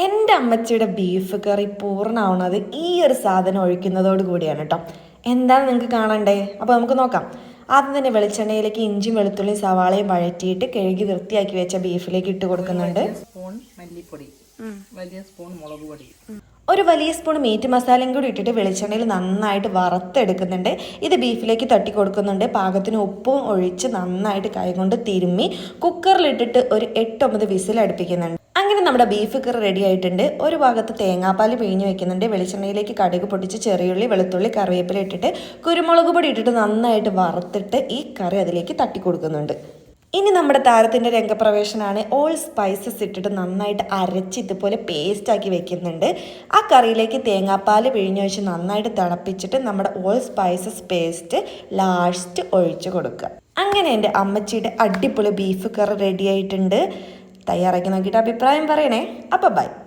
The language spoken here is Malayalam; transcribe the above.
എൻ്റെ അമ്മച്ചിയുടെ ബീഫ് കറി പൂർണ്ണമാവുന്നത് ഈ ഒരു സാധനം ഒഴിക്കുന്നതോട് കൂടിയാണ് കേട്ടോ. എന്താണ് നിങ്ങൾക്ക് കാണണ്ടേ? അപ്പോൾ നമുക്ക് നോക്കാം. ആദ്യം തന്നെ വെളിച്ചെണ്ണയിലേക്ക് ഇഞ്ചി വെളുത്തുള്ളി സവാളയും വഴറ്റിയിട്ട് കഴുകി വൃത്തിയാക്കി വെച്ച ബീഫിലേക്ക് ഇട്ട് കൊടുക്കുന്നുണ്ട്. സ്പൂൺ മല്ലിപ്പൊടി, വലിയ സ്പൂൺ മുളക് പൊടി, ഒരു വലിയ സ്പൂൺ മീറ്റ് മസാലയും കൂടി ഇട്ടിട്ട് വെളിച്ചെണ്ണയിൽ നന്നായിട്ട് വറുത്തെടുക്കുന്നുണ്ട്. ഇത് ബീഫിലേക്ക് തട്ടി കൊടുക്കുന്നുണ്ട്. പാകത്തിന് ഉപ്പും ഒഴിച്ച് നന്നായിട്ട് കൈകൊണ്ട് തിരുമ്മി കുക്കറിലിട്ടിട്ട് ഒരു 8-9 വിസിൽ അടുപ്പിക്കുന്നുണ്ട്. അങ്ങനെ നമ്മുടെ ബീഫ് കറി റെഡി ആയിട്ടുണ്ട്. ഒരു ഭാഗത്ത് തേങ്ങാപ്പാൽ പിഴിഞ്ഞ് വെക്കുന്നുണ്ട്. വെളിച്ചെണ്ണയിലേക്ക് കടുക് പൊട്ടിച്ച് ചെറിയുള്ളി വെളുത്തുള്ളി കറിവേപ്പില ഇട്ടിട്ട് കുരുമുളക് പൊടി ഇട്ടിട്ട് നന്നായിട്ട് വറുത്തിട്ട് ഈ കറി അതിലേക്ക് തട്ടി കൊടുക്കുന്നുണ്ട്. ഇനി നമ്മുടെ താരത്തിൻ്റെ രംഗപ്രവേശനമാണ്. ഓൾ സ്പൈസസ് ഇട്ടിട്ട് നന്നായിട്ട് അരച്ച് ഇതുപോലെ പേസ്റ്റാക്കി വെക്കുന്നുണ്ട്. ആ കറിയിലേക്ക് തേങ്ങാപ്പാൽ പിഴിഞ്ഞ് വെച്ച് നന്നായിട്ട് തിളപ്പിച്ചിട്ട് നമ്മുടെ ഓൾ സ്പൈസസ് പേസ്റ്റ് ലാസ്റ്റ് ഒഴിച്ച് കൊടുക്കുക. അങ്ങനെ എൻ്റെ അമ്മച്ചിയുടെ അടിപൊളി ബീഫ് കറി റെഡി ആയിട്ടുണ്ട്. തയ്യാറാക്കി നോക്കിയിട്ട് അഭിപ്രായം പറയണേ. അപ്പോൾ ബൈ.